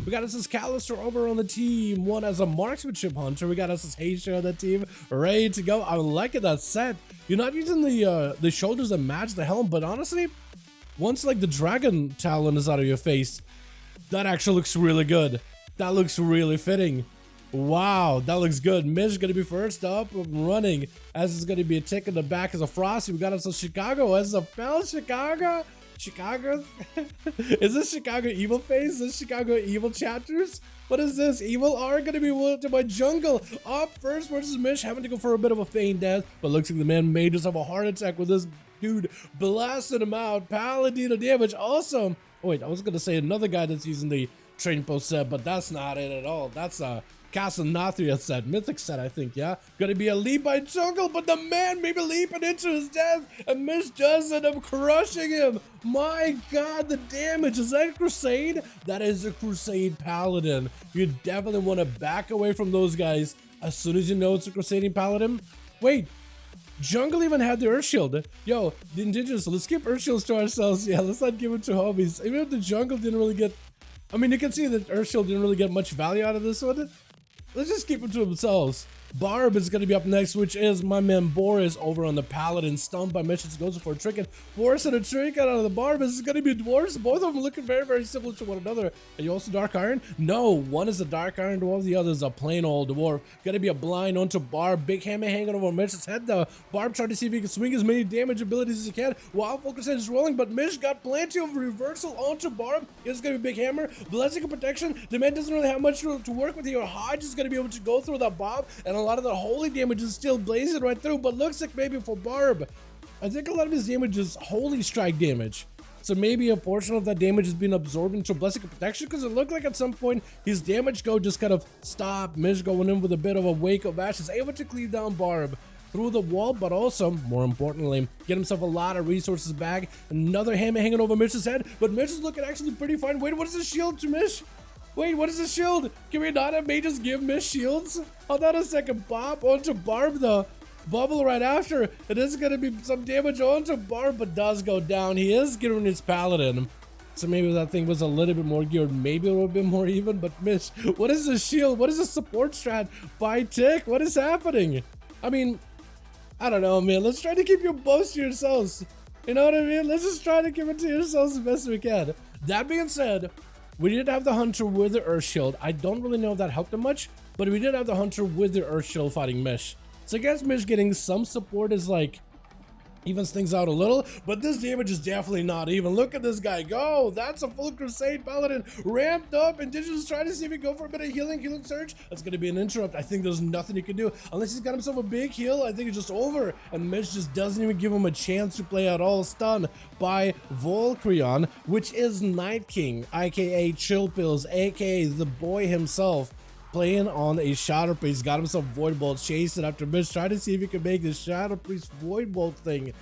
We got us as Callister over on the team. One as a marksmanship hunter. We got us as Haysha on the team. Ready to go. I'm liking that set. You're not using the shoulders that match the helm, but honestly, once like the dragon talon is out of your face, that actually looks really good. That looks really fitting. Wow, that looks good. Mish gonna be first up running, as is gonna be a tick in the back as a Frosty. We got us a Chicago as a fell Chicago. Is this Chicago evil face? Is this Chicago evil chapters? What is this? Evil are gonna be willing to my jungle. Up first versus Mish, having to go for a bit of a feign death, but looks like the man may just have a heart attack with this dude blasting him out. Paladino damage, awesome. Oh, wait, I was gonna say another guy that's using the trading post set, but that's not it at all. That's a Castle Nathria set, mythic set, I think, yeah? Gonna be a leap by jungle, but the man may be leaping into his death, and Mish does end up crushing him. My god, the damage. Is that a crusade? That is a crusade paladin. You definitely want to back away from those guys as soon as you know it's a crusading paladin. Wait, jungle even had the earth shield. Yo, the indigenous, let's keep earth shields to ourselves. Yeah, let's not give it to homies. Even if the jungle didn't really get, I mean, you can see that earth shield didn't really get much value out of this one. Let's just keep it to themselves. Barb is going to be up next, which is my man Boris over on the Paladin. Stunned by missions, goes for a trinket. Boris and a trinket out of the Barb. This is going to be dwarves. Both of them looking very, very similar to one another. Are you also Dark Iron? No, one is a Dark Iron dwarf, the other is a plain old dwarf. Going to be a blind onto Barb. Big hammer hanging over Mish's head. The Barb trying to see if he can swing as many damage abilities as he can while focus is rolling, but Mish got plenty of reversal onto Barb. It's going to be Big Hammer. Blessing of Protection. The man doesn't really have much to work with here. Hodge is going to be able to go through that Bob, and a lot of the holy damage is still blazing right through, but looks like maybe for Barb, I think a lot of his damage is holy strike damage. So maybe a portion of that damage is being absorbed into Blessing of Protection, because it looked like at some point his damage go just kind of stopped. Mish going in with a bit of a wake of ashes, able to cleave down Barb through the wall, but also, more importantly, get himself a lot of resources back. Another hammer hanging over Mish's head, but Mish is looking actually pretty fine. Wait, what is the shield to Mish? Wait, what is the shield? Can we not have just give Mish shields? Hold on a second. Pop onto Barb, the bubble right after. It is going to be some damage onto Barb, but does go down. He is getting his Paladin. So maybe that thing was a little bit more geared. Maybe a little bit more even, but Mish, what is the shield? What is the support strat by Tick? What is happening? I mean, I don't know, man. Let's try to keep your boast to yourselves. You know what I mean? Let's just try to give it to yourselves the best we can. That being said, we did have the Hunter with the Earth Shield. I don't really know if that helped him much, but we did have the Hunter with the Earth Shield fighting Mish. So I guess Mish getting some support is like, evens things out a little, but this damage is definitely not even. Look at this guy go. That's a full Crusade Paladin ramped up. Indigenous trying to see if he can go for a bit of healing surge. That's going to be an interrupt. I think there's nothing he can do unless he's got himself a big heal. I think it's just over, and Mish just doesn't even give him a chance to play at all. Stunned by Volcreon, which is Night King, aka Chill Pills, aka the boy himself, playing on a Shadow Priest. Got himself Void Bolt, chasing after Mish, trying to see if he can make this Shadow Priest Void Bolt thing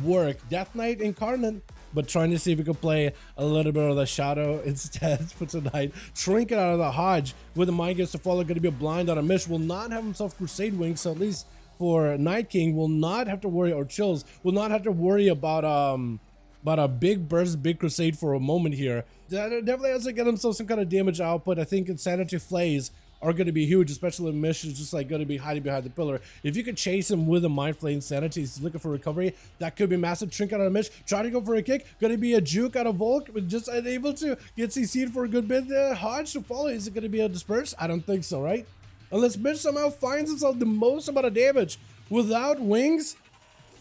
work. Death Knight Incarnate, but trying to see if he could play a little bit of the Shadow instead for tonight. Trinket out of the Hodge with the Mind Gets to Follow, going to be a blind on a Mish. Will not have himself Crusade Wings, so at least for Night King, will not have to worry, or Chills, will not have to worry about a big burst, big crusade for a moment here. Definitely has to get himself some kind of damage output. I think Insanity Flays are going to be huge, especially when Mish is just like going to be hiding behind the pillar. If you could chase him with a Mind Flay Insanity, he's looking for recovery. That could be massive. Trinket out of Mish, trying to go for a kick. Going to be a juke out of Volk, but just unable to get CC'd for a good bit there. Hodge to follow. Is it going to be a disperse? I don't think so, right? Unless Mish somehow finds himself the most amount of damage without wings,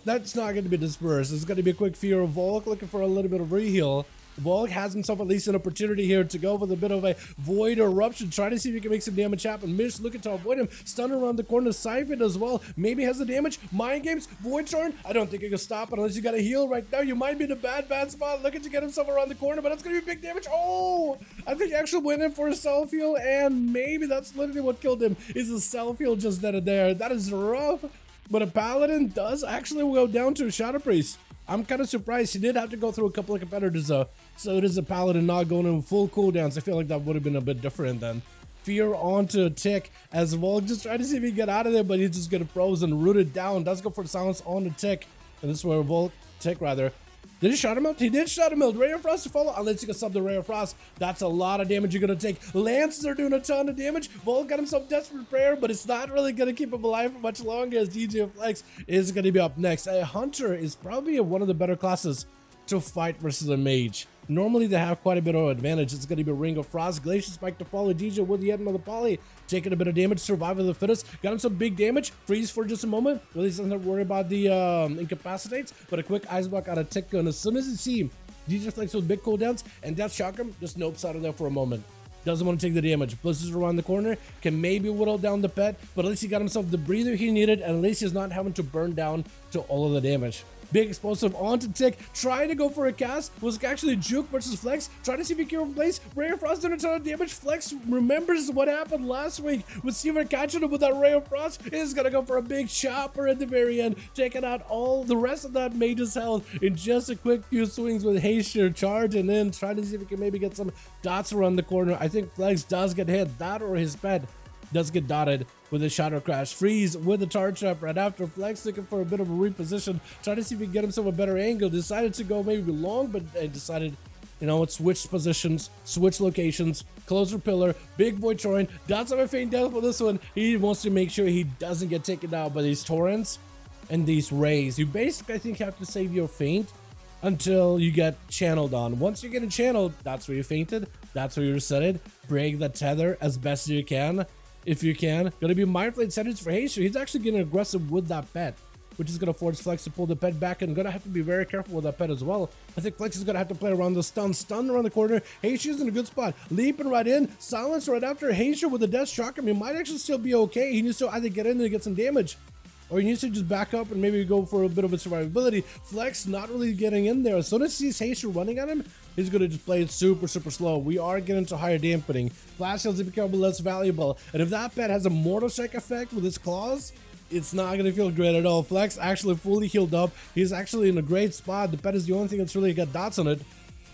that's not going to be dispersed. It's going to be a quick fear of Volk looking for a little bit of reheal. Volk has himself at least an opportunity here to go with a bit of a Void Eruption, trying to see if he can make some damage happen. Mish looking to avoid him. Stun around the corner. Siphon as well. Maybe has the damage. Mind Games. Void Turn. I don't think he can stop it unless you got a heal right now. You might be in a bad spot. Looking to get himself around the corner, but that's going to be big damage. Oh! I think he actually went in for a self heal, and maybe that's literally what killed him, is a self heal just then and there. That is rough. But a Paladin does actually go down to a Shadow Priest. I'm kind of surprised. He did have to go through a couple of competitors though, so it is a Paladin not going in full cooldowns. I feel like that would have been a bit different then. Fear onto a Tick as Volk just trying to see if he can get out of there, but he's just getting frozen, rooted down. Does go for silence on the Tick, and this is where Volk, Tick rather, Did he shot him out? He did shot him out. Ray of Frost to follow, unless you can sub the Ray of Frost. That's a lot of damage you're gonna take. Lances are doing a ton of damage. Vol got himself Desperate Prayer, but it's not really gonna keep him alive for much longer, as DJ Flex is gonna be up next. A Hunter is probably one of the better classes to fight versus a Mage. Normally they have quite a bit of advantage. It's going to be Ring of Frost, Glacier Spike to follow. DJ with yet another poly, taking a bit of damage. Survival of the fittest. Got him some big damage. Freeze for just a moment. Really doesn't have to worry about the incapacitates, but a quick Ice Block out of Tick. And as soon as you see DJ Flex with big cooldowns and Death Shock him, just nopes out of there for a moment. Doesn't want to take the damage. Blizzards around the corner. Can maybe whittle down the pet, but at least he got himself the breather he needed, and at least he's not having to burn down to all of the damage. Big explosive onto Tick, trying to go for a cast, was actually Juke versus Flex, trying to see if he can replace. Ray of Frost doing a ton of damage. Flex remembers what happened last week with Seaver catching him with that Ray of Frost. Is gonna go for a big chopper at the very end, taking out all the rest of that Mage's health in just a quick few swings with Haster charging in, trying to see if he can maybe get some dots around the corner. I think Flex does get hit, that or his pet does get dotted with a Shadow Crash. Freeze with the Tar Trap right after. Flex looking for a bit of a reposition, trying to see if he can get himself a better angle. Decided to go maybe long, but decided, you know, it switched positions, switch locations, closer pillar, big boy Torrent. Dots have a faint death for this one. He wants to make sure he doesn't get taken out by these Torrents and these Rays. You basically, I think, have to save your feint until you get channeled on. Once you get channeled, that's where you fainted, that's where you resetted. Break the tether as best as you can. If you can. Gonna be Mindflate sentence for Haster. He's actually getting aggressive with that pet, which is gonna force Flex to pull the pet back, and gonna have to be very careful with that pet as well. I think Flex is gonna have to play around the stun around the corner. Haster's in a good spot, leaping right in, silence right after. Haster with the Death Shock. I mean, might actually still be okay. He needs to either get in and get some damage, or he needs to just back up and maybe go for a bit of a survivability. Flex not really getting in there. As soon as he sees Haster running at him, he's going to just play it super slow. We are getting to higher dampening. Flash heals become less valuable. And if that pet has a Mortal Strike effect with his claws, it's not going to feel great at all. Flex actually fully healed up. He's actually in a great spot. The pet is the only thing that's really got dots on it.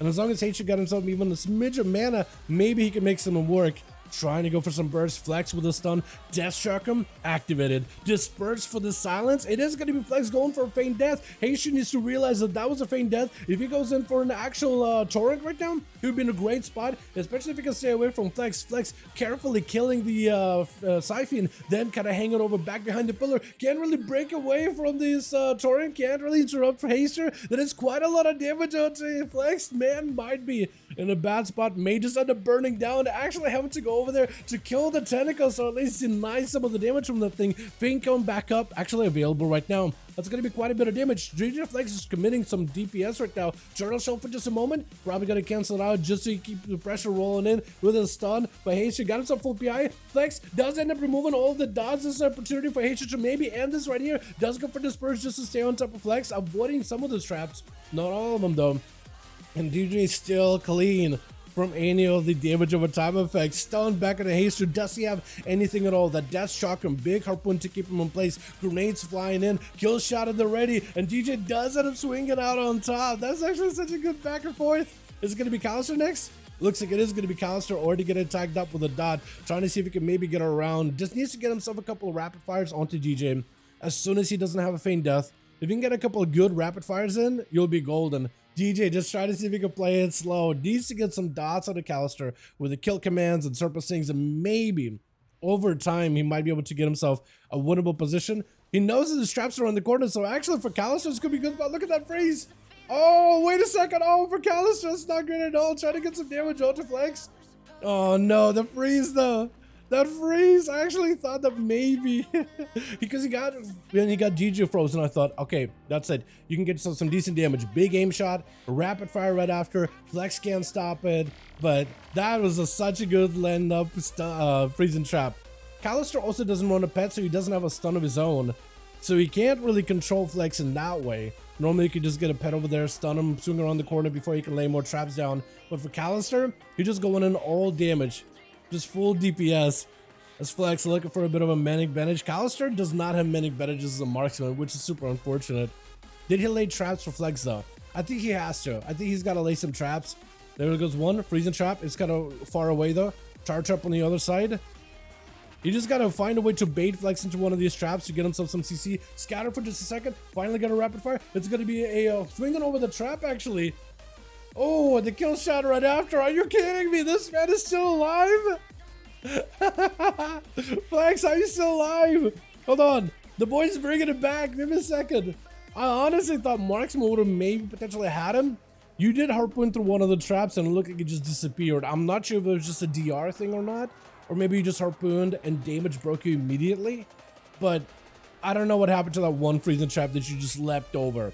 And as long as Haster got himself even a smidge of mana, maybe he can make some work. Trying to go for some burst. Flex with a stun. Death Shock him. Activated. Disperse for the silence. It is going to be Flex going for a feint death. Haster needs to realize that that was a feint death. If he goes in for an actual torrent right now, he would be in a great spot, especially if he can stay away from Flex. Flex carefully killing the Siphon, then kind of hanging over back behind the pillar. Can't really break away from this torrent. Can't really interrupt for Haster. That is quite a lot of damage onto Flex. Man might be in a bad spot. May just end up burning down, actually having to go over there to kill the tentacles, or at least deny some of the damage from the thing. Feint coming back up, actually available right now. That's going to be quite a bit of damage. DJ Flex is committing some DPS right now. Turtle Shell for just a moment. Probably going to cancel it out just so you keep the pressure rolling in with a stun. But Haster got himself full PI. Flex does end up removing all the dots. This is an opportunity for Haster to maybe end this right here. Does go for Disperse just to stay on top of Flex, avoiding some of those traps. Not all of them though. And DJ still clean from any of the damage over time effects. Stunned back into Haster. Does he have anything at all? That Death Shock him. Big Harpoon to keep him in place. Grenades flying in. Kill shot at the ready. And DJ does end up swinging out on top. That's actually such a good back and forth. Is it going to be Callister next? Looks like it is going to be Callister, or to get it tagged up with a dot. Trying to see if he can maybe get around. Just needs to get himself a couple of rapid fires onto DJ. As soon as he doesn't have a feint death. If you can get a couple of good rapid fires in, you'll be golden. DJ just trying to see if he can play it slow. Needs to get some dots on a Callister with the kill commands and surplus things, and maybe over time he might be able to get himself a winnable position. He knows that the traps are on the corner, so actually for Callister it's gonna be good. But look at that freeze. Oh, wait a second. Oh, for Callister it's not good at all. Trying to get some damage onto Flex. Oh no, the freeze though. That freeze, I actually thought that maybe because when he got DJ frozen, I thought, okay, that's it. You can get yourself some decent damage. Big aim shot, rapid fire right after. Flex can't stop it, but that was such a good land up freezing trap. Callister also doesn't run a pet, so he doesn't have a stun of his own. So he can't really control Flex in that way. Normally you could just get a pet over there, stun him, swing around the corner before you can lay more traps down. But for Callister, you're just going in all damage. Just full DPS. As Flex looking for a bit of a manic bandage. Callister does not have manic bandages as a marksman, which is super unfortunate. Did he lay traps for Flex though? I think he has to. I think he's got to lay some traps. There goes one. Freezing trap. It's kind of far away though. Tar trap on the other side. You just gotta find a way to bait Flex into one of these traps to get himself some CC. Scatter for just a second. Finally got a rapid fire. It's gonna be a swinging over the trap actually. Oh, the kill shot right after. Are you kidding me? This man is still alive? Flex, are you still alive? Hold on. The boy's bringing it back. Give me a second. I honestly thought Marksman would have maybe potentially had him. You did harpoon through one of the traps and it looked like it just disappeared. I'm not sure if it was just a DR thing or not. Or maybe you just harpooned and damage broke you immediately. But I don't know what happened to that one freezing trap that you just leapt over.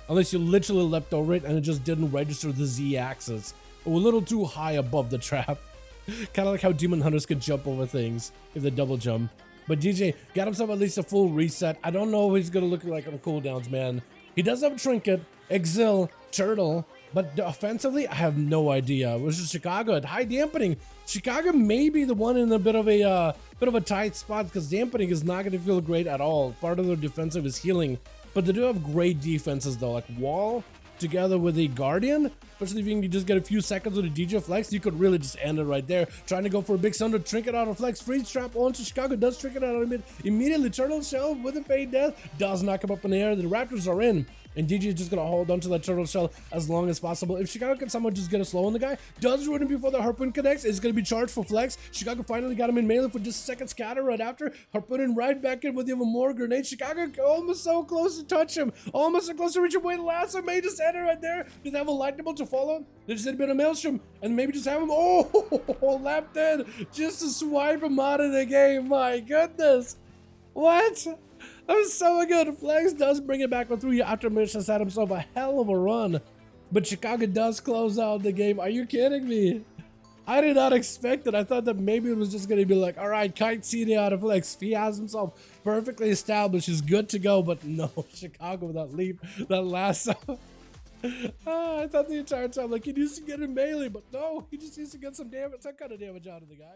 Unless you literally leapt over it and it just didn't register the Z axis. It was a little too high above the trap. Kind of like how Demon Hunters can jump over things if they double jump. But DJ got himself at least a full reset. I don't know what he's going to look like on cooldowns, man. He does have a Trinket, Exil, Turtle. But offensively, I have no idea. It was just Chicago at high dampening. Chicago may be the one in a bit of a tight spot because dampening is not going to feel great at all. Part of their defensive is healing, but they do have great defenses though, like Wall together with a Guardian. Especially if you can just get a few seconds with a DJ Flex, you could really just end it right there. Trying to go for a big Thunder, Trinket out of Flex, freeze trap onto Chicago, does Trinket out of it immediately. Turtle Shell with a fade death, does knock him up in the air. The Raptors are in. And DJ is just going to hold onto that Turtle Shell as long as possible. If Chicago can somehow just get a slow on the guy, does ruin him before the Harpoon connects. It's going to be charged for Flex. Chicago finally got him in melee for just a second. Scatter right after. Harpooning right back in with even more grenades. Chicago almost so close to touch him. Almost so close to reach him. Wait, last one may just enter right there. Did they have a lightning to follow? They just did a bit of Maelstrom and maybe just have him. Oh, left in just to swipe him out of the game. My goodness. What? That was so good. Flex does bring it back with 3 after Mitch has had himself a hell of a run. But Chicago does close out the game. Are you kidding me? I did not expect it. I thought that maybe it was just going to be like, all right, Kite CD out of Flex. He has himself perfectly established. He's good to go. But no, Chicago with that leap, that last I thought the entire time, like, he needs to get in melee. But no, he just needs to get some damage, some kind of damage out of the guy.